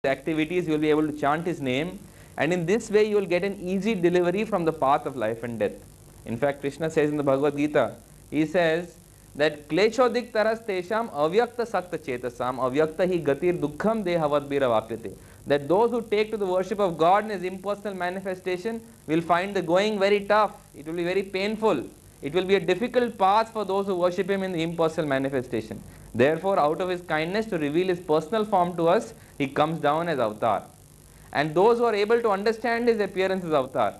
activities, you will be able to chant his name, and in this way you will get an easy delivery from the path of life and death. In fact, Krishna says in the Bhagavad Gita, he says that kleshodik taras tesham avyakta sakta chetasam avyakta hi gatir dukkham dehavad biravapyate. That those who take to the worship of God in his impersonal manifestation will find the going very tough. It will be very painful. It will be a difficult path for those who worship him in the impersonal manifestation. Therefore, out of his kindness to reveal his personal form to us, he comes down as avatar. And those who are able to understand his appearance as avatar,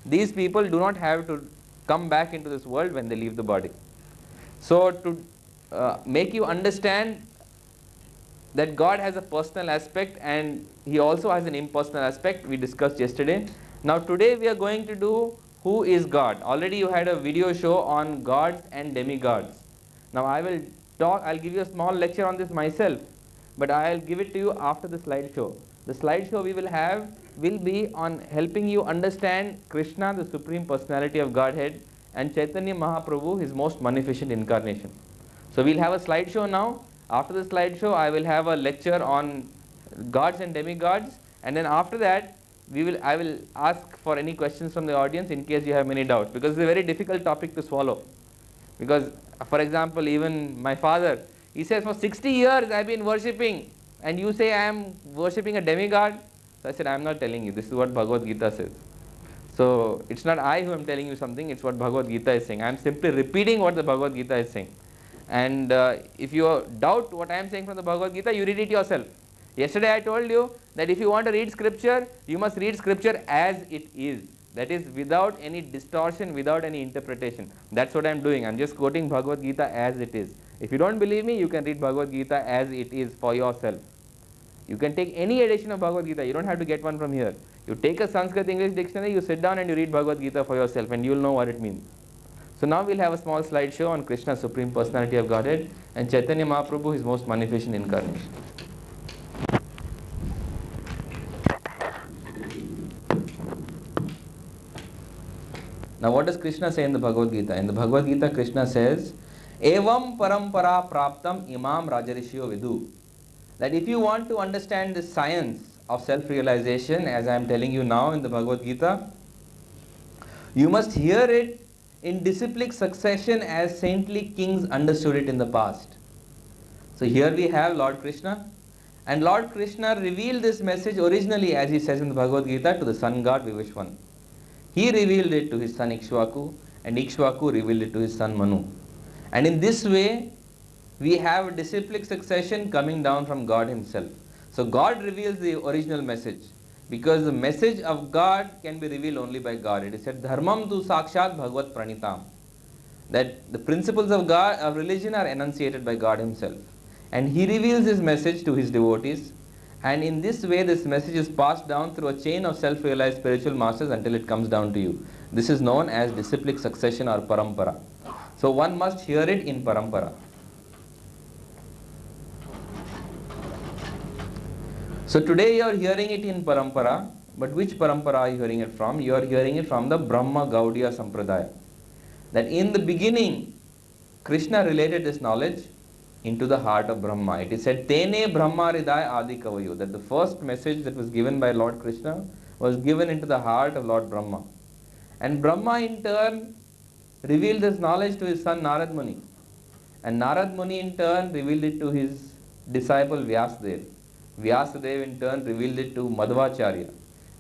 these people do not have to come back into this world when they leave the body. So to make you understand that God has a personal aspect and he also has an impersonal aspect, we discussed yesterday. Now today we are going to do who is God. Already you had a video show on gods and demigods. Now I'll give you a small lecture on this myself, but I'll give it to you after the slideshow. The slideshow we will have will be on helping you understand Krishna, the Supreme Personality of Godhead, and Chaitanya Mahaprabhu, his most magnificent incarnation. So we'll have a slideshow now. After the slideshow, I will have a lecture on gods and demigods, and then after that, I will ask for any questions from the audience in case you have many doubts, because it's a very difficult topic to swallow. Because, for example, even my father, he says, for 60 years I've been worshipping, and you say I am worshipping a demigod. So I said, I am not telling you. This is what Bhagavad Gita says. So it's not I who am telling you something, it's what Bhagavad Gita is saying. I am simply repeating what the Bhagavad Gita is saying. And if you doubt what I am saying from the Bhagavad Gita, you read it yourself. Yesterday I told you that if you want to read scripture, you must read scripture as it is. That is, without any distortion, without any interpretation. That's what I am doing. I am just quoting Bhagavad Gita as it is. If you don't believe me, you can read Bhagavad Gita as it is for yourself. You can take any edition of Bhagavad Gita. You don't have to get one from here. You take a Sanskrit English dictionary, you sit down and you read Bhagavad Gita for yourself, and you will know what it means. So now we'll have a small slideshow on Krishna, Supreme Personality of Godhead, and Chaitanya Mahaprabhu, his most magnificent incarnation. Now what does Krishna say in the Bhagavad Gita? In the Bhagavad Gita, Krishna says, Evam parampara praptam imam rajarishyo vidu. That if you want to understand the science of self-realization, as I am telling you now in the Bhagavad Gita, you must hear it in disciplic succession as saintly kings understood it in the past. So here we have Lord Krishna, and Lord Krishna revealed this message originally, as he says in the Bhagavad Gita, to the sun god Vivishwan. He revealed it to his son Ikshvaku, and Ikshvaku revealed it to his son Manu. And in this way, we have a disciplic succession coming down from God himself. So God reveals the original message, because the message of God can be revealed only by God. It is said, Dharmam tu sakshat bhagavat pranitam. That the principles of God, of religion, are enunciated by God himself. And he reveals his message to his devotees. And in this way, this message is passed down through a chain of self-realized spiritual masters until it comes down to you. This is known as disciplic succession or parampara. So one must hear it in parampara. So today you are hearing it in parampara, but which parampara are you hearing it from? You are hearing it from the Brahma Gaudiya Sampradaya. That in the beginning, Krishna related this knowledge into the heart of Brahma. It is said, Tene Brahma Hridaya Adi Kavayu, that the first message that was given by Lord Krishna was given into the heart of Lord Brahma. And Brahma in turn revealed this knowledge to his son Narad Muni. And Narad Muni in turn revealed it to his disciple Vyasadeva. Vyasadeva in turn revealed it to Madhvacharya.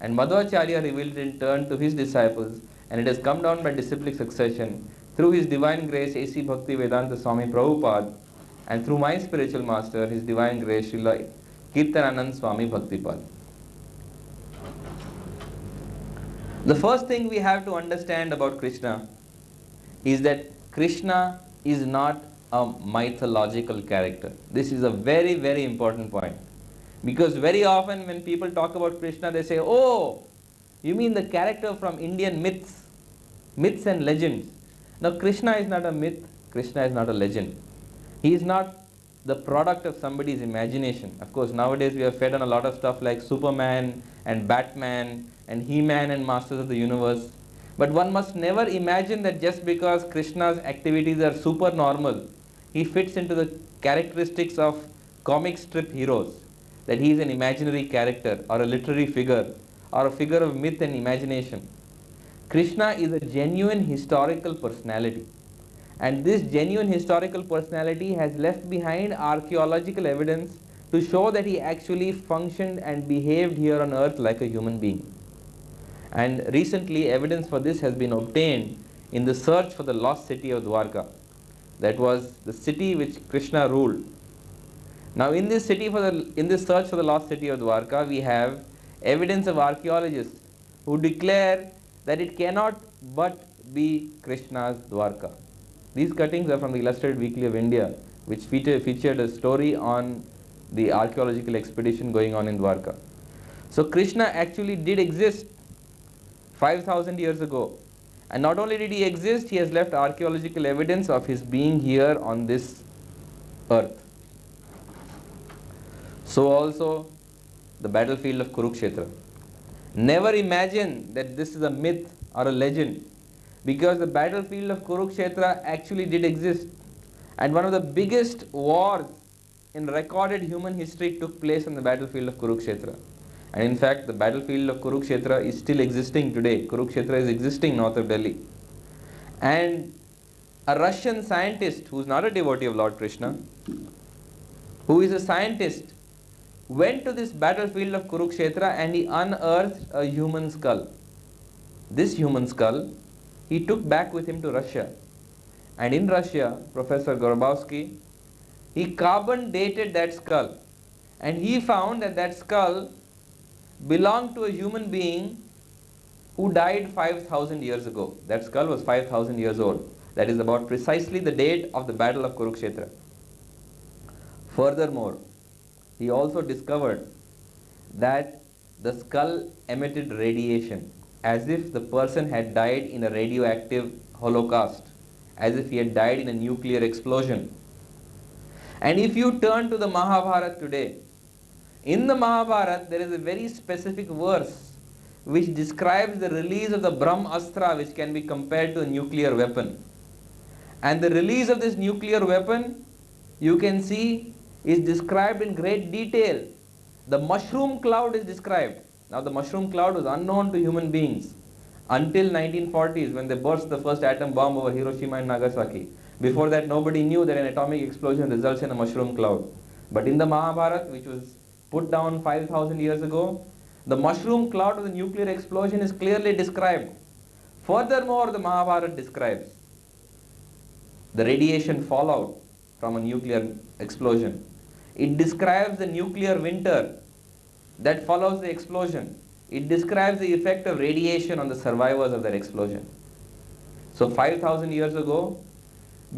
And Madhvacharya revealed it in turn to his disciples. And it has come down by disciplic succession through his divine grace, A.C. Bhakti Vedanta Swami Prabhupada, and through my spiritual master, his divine grace, Srila Kirtananand Swami Bhaktipad. The first thing we have to understand about Krishna is that Krishna is not a mythological character. This is a very, very important point. Because very often when people talk about Krishna, they say, oh, you mean the character from Indian myths and legends. Now Krishna is not a myth, Krishna is not a legend. He is not the product of somebody's imagination. Of course, nowadays we are fed on a lot of stuff like Superman and Batman and He-Man and Masters of the Universe. But one must never imagine that just because Krishna's activities are super normal, he fits into the characteristics of comic strip heroes. that he is an imaginary character or a literary figure or a figure of myth and imagination. Krishna is a genuine historical personality. And this genuine historical personality has left behind archaeological evidence to show that he actually functioned and behaved here on earth like a human being. And recently, evidence for this has been obtained in the search for the lost city of Dwarka. That was the city which Krishna ruled. Now, in this search for the lost city of Dwarka, we have evidence of archaeologists who declare that it cannot but be Krishna's Dwarka. These cuttings are from the Illustrated Weekly of India, which featured a story on the archaeological expedition going on in Dwarka. So Krishna actually did exist 5,000 years ago. And not only did he exist, he has left archaeological evidence of his being here on this earth. So also the battlefield of Kurukshetra. Never imagine that this is a myth or a legend, because the battlefield of Kurukshetra actually did exist. And one of the biggest wars in recorded human history took place on the battlefield of Kurukshetra. And in fact, the battlefield of Kurukshetra is still existing today. Kurukshetra is existing north of Delhi. And a Russian scientist, who is not a devotee of Lord Krishna, who is a scientist, went to this battlefield of Kurukshetra and he unearthed a human skull. This human skull he took back with him to Russia. And in Russia, Professor Gorobowski, he carbon dated that skull. And he found that that skull belonged to a human being who died 5,000 years ago. That skull was 5,000 years old. That is about precisely the date of the battle of Kurukshetra. Furthermore, he also discovered that the skull emitted radiation, as if the person had died in a radioactive holocaust, as if he had died in a nuclear explosion. And if you turn to the Mahabharata today, in the Mahabharata there is a very specific verse which describes the release of the Brahmastra, which can be compared to a nuclear weapon. And the release of this nuclear weapon, you can see, is described in great detail. The mushroom cloud is described. Now the mushroom cloud was unknown to human beings until 1940s, when they burst the first atom bomb over Hiroshima and Nagasaki. Before that, nobody knew that an atomic explosion results in a mushroom cloud. But in the Mahabharata, which was put down 5,000 years ago, the mushroom cloud of the nuclear explosion is clearly described. Furthermore, the Mahabharata describes the radiation fallout from a nuclear explosion. It describes the nuclear winter that follows the explosion. It describes the effect of radiation on the survivors of that explosion. So 5,000 years ago,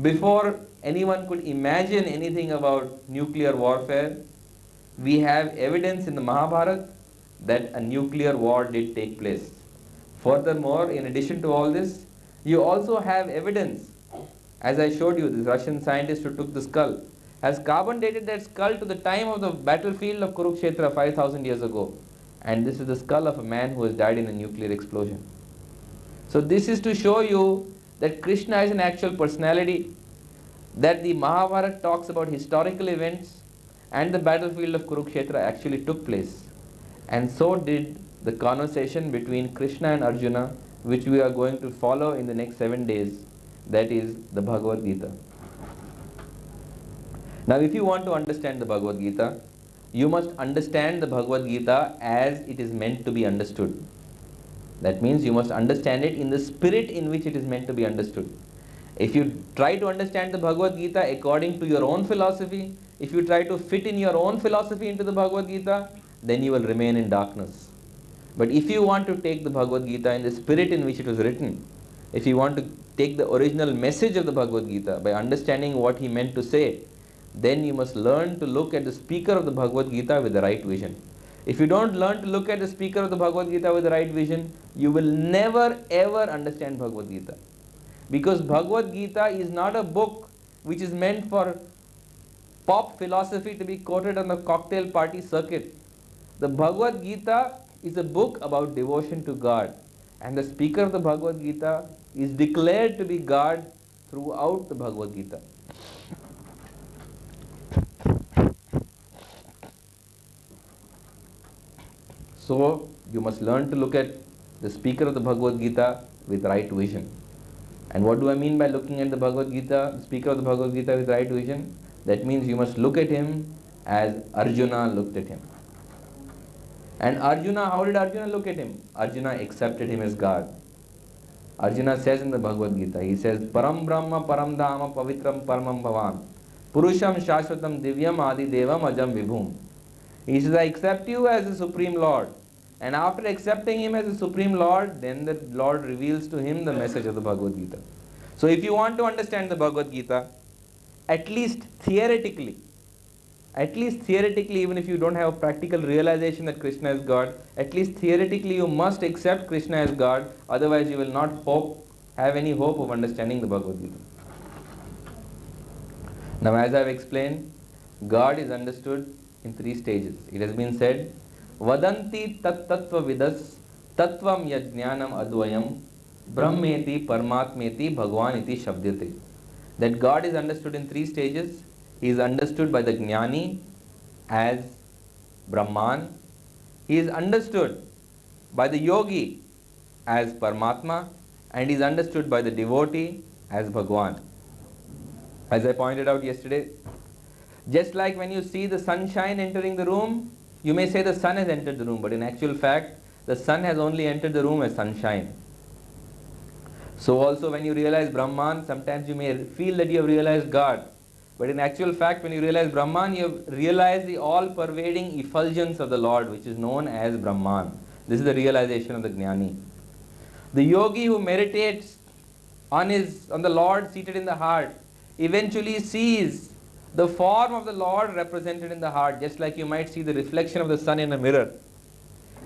before anyone could imagine anything about nuclear warfare, we have evidence in the Mahabharata that a nuclear war did take place. Furthermore, in addition to all this, you also have evidence. As I showed you, this Russian scientist who took the skull has carbon dated that skull to the time of the battlefield of Kurukshetra 5,000 years ago. And this is the skull of a man who has died in a nuclear explosion. So this is to show you that Krishna is an actual personality, that the Mahabharata talks about historical events, and the battlefield of Kurukshetra actually took place. And so did the conversation between Krishna and Arjuna, which we are going to follow in the next 7 days. That is the Bhagavad Gita. Now, if you want to understand the Bhagavad Gita, you must understand the Bhagavad Gita as it is meant to be understood. That means you must understand it in the spirit in which it is meant to be understood. If you try to understand the Bhagavad Gita according to your own philosophy, if you try to fit in your own philosophy into the Bhagavad Gita, then you will remain in darkness. But if you want to take the Bhagavad Gita in the spirit in which it was written, if you want to take the original message of the Bhagavad Gita by understanding what he meant to say, then you must learn to look at the speaker of the Bhagavad Gita with the right vision. If you don't learn to look at the speaker of the Bhagavad Gita with the right vision, you will never ever understand Bhagavad Gita. Because Bhagavad Gita is not a book which is meant for pop philosophy to be quoted on the cocktail party circuit. The Bhagavad Gita is a book about devotion to God. And the speaker of the Bhagavad Gita is declared to be God throughout the Bhagavad Gita. So you must learn to look at the speaker of the Bhagavad Gita with right vision. And what do I mean by looking at the Bhagavad Gita, the speaker of the Bhagavad Gita with right vision? That means you must look at him as Arjuna looked at him. And Arjuna, how did Arjuna look at him? Arjuna accepted him as God. Arjuna says in the Bhagavad Gita, he says, Param Brahma Param Dhama Pavitram Paramam Bhavan Purusham Shashvatam Divyam Adi Devam Ajam Vibhum. He says, I accept you as the Supreme Lord. And after accepting him as the Supreme Lord, then the Lord reveals to him the message of the Bhagavad Gita. So if you want to understand the Bhagavad Gita, at least theoretically, even if you don't have a practical realization that Krishna is God, at least theoretically you must accept Krishna as God, otherwise you will not have any hope of understanding the Bhagavad Gita. Now, as I have explained, God is understood in 3 stages. It has been said, Vadanti tat tattva vidas tattvam yajnanam advayam brahmeti parmatmeti bhagwan iti shabdyate. That God is understood in 3 stages. He is understood by the Jnani as Brahman. He is understood by the Yogi as Paramatma. And he is understood by the devotee as Bhagwan. As I pointed out yesterday, just like when you see the sunshine entering the room, you may say the sun has entered the room, but in actual fact, the sun has only entered the room as sunshine. So also when you realize Brahman, sometimes you may feel that you have realized God. But in actual fact, when you realize Brahman, you have realized the all-pervading effulgence of the Lord, which is known as Brahman. This is the realization of the Jnani. The yogi who meditates on the Lord seated in the heart, eventually sees the form of the Lord represented in the heart, just like you might see the reflection of the sun in a mirror.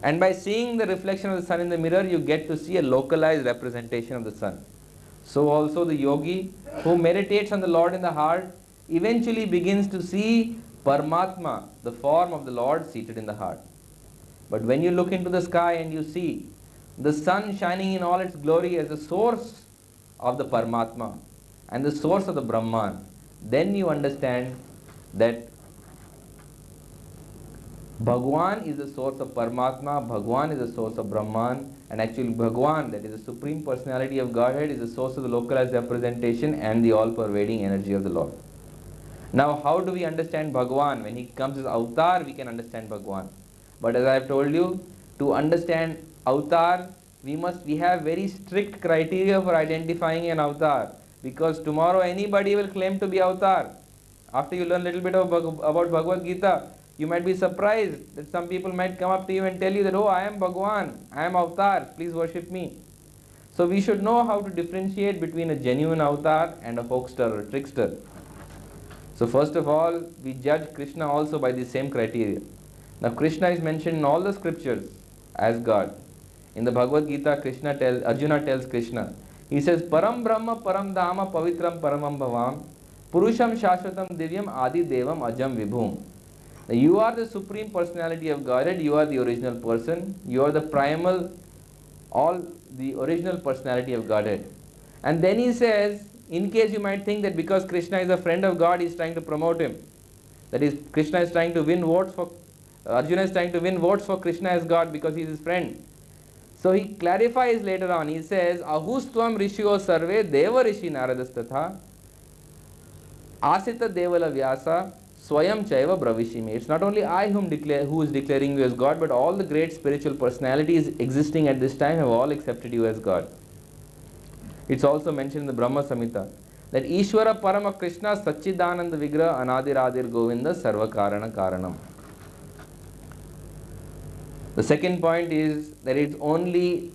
And by seeing the reflection of the sun in the mirror, you get to see a localized representation of the sun. So also the yogi who meditates on the Lord in the heart eventually begins to see Paramatma, the form of the Lord seated in the heart. But when you look into the sky and you see the sun shining in all its glory as the source of the Paramatma and the source of the Brahman, then you understand that Bhagwan is the source of Paramatma, Bhagwan is the source of Brahman, and actually Bhagwan, that is the Supreme Personality of Godhead, is the source of the localized representation and the all-pervading energy of the Lord. Now, how do we understand Bhagwan? When he comes as avatar, we can understand Bhagwan. But as I have told you, to understand avatar, we have very strict criteria for identifying an avatar. Because tomorrow anybody will claim to be avatar. After you learn a little bit about Bhagavad Gita, you might be surprised that some people might come up to you and tell you that, oh, I am Bhagwan, I am avatar, please worship me. So we should know how to differentiate between a genuine avatar and a hoaxer or a trickster. So first of all, we judge Krishna also by the same criteria. Now Krishna is mentioned in all the scriptures as God. In the Bhagavad Gita, Arjuna tells Krishna, he says, Param Brahma Param Dhama Pavitram Paramam Bhavam Purusham Shashvatam Divyam Adi Devam Ajam Vibhum. Now, you are the Supreme Personality of Godhead, you are the original person, you are the primal, the original personality of Godhead. And then he says, in case you might think that because Krishna is a friend of God, he is trying to promote him. That is, Krishna is trying to win votes for, Arjuna is trying to win votes for Krishna as God because he is his friend. So he clarifies later on, he says, Ahustvam Rishyo Sarve Deva Rishi Naradastatha Asita Devala Vyasa Swayam Chaiva Bravishime. It's not only I who is declaring you as God, but all the great spiritual personalities existing at this time have all accepted you as God. It's also mentioned in the Brahma Samhita that Ishvara Parama Krishna Satchidananda Vigraha Anadiradir Govinda Sarva Karana Karanam. The second point is that it's only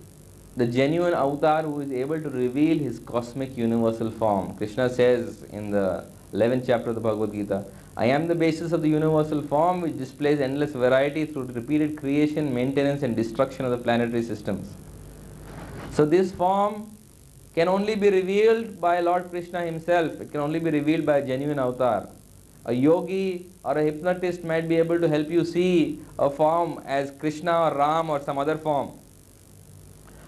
the genuine avatar who is able to reveal his cosmic universal form. Krishna says in the 11th chapter of the Bhagavad Gita, I am the basis of the universal form which displays endless variety through repeated creation, maintenance and destruction of the planetary systems. So this form can only be revealed by Lord Krishna himself. It can only be revealed by a genuine avatar. A yogi or a hypnotist might be able to help you see a form as Krishna or Ram or some other form.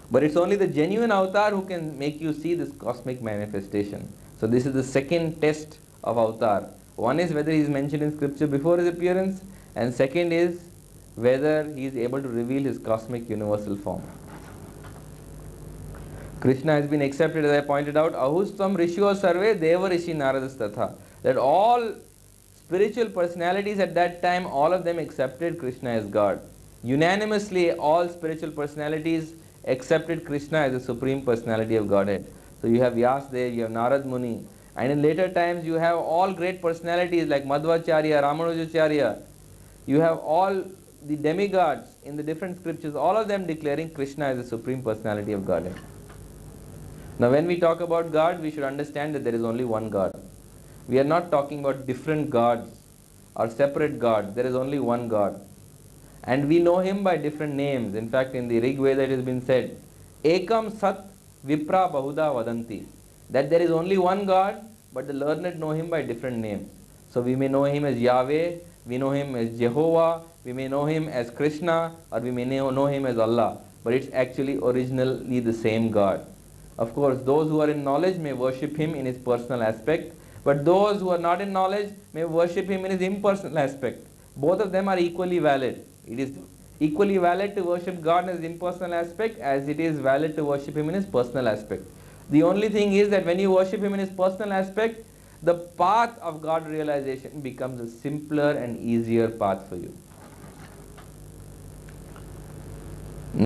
But it's only the genuine avatar who can make you see this cosmic manifestation. So this is the second test of avatar. One is whether he is mentioned in scripture before his appearance, and second is whether he is able to reveal his cosmic universal form. Krishna has been accepted, as I pointed out, ahustam rishyo sarve deva rishi naradastatha. That all spiritual personalities at that time, all of them accepted Krishna as God. Unanimously, all spiritual personalities accepted Krishna as the supreme personality of Godhead. So you have Vyasdev, you have Narad Muni, and in later times you have all great personalities like Madhvacharya, Ramanujacharya. You have all the demigods in the different scriptures, all of them declaring Krishna as the supreme personality of Godhead. Now when we talk about God, we should understand that there is only one God. We are not talking about different gods or separate gods. There is only one God. And we know him by different names. In fact, in the Rig Veda it has been said, Ekam Sat Vipra Bahuda Vadanti. That there is only one God, but the learned know him by different names. So we may know him as Yahweh, we know him as Jehovah, we may know him as Krishna, or we may know him as Allah. But it's actually originally the same God. Of course, those who are in knowledge may worship him in his personal aspect, but those who are not in knowledge may worship him in his impersonal aspect. Both of them are equally valid. It is equally valid to worship God in his impersonal aspect as it is valid to worship him in his personal aspect. The only thing is that when you worship him in his personal aspect, the path of God realization becomes a simpler and easier path for you.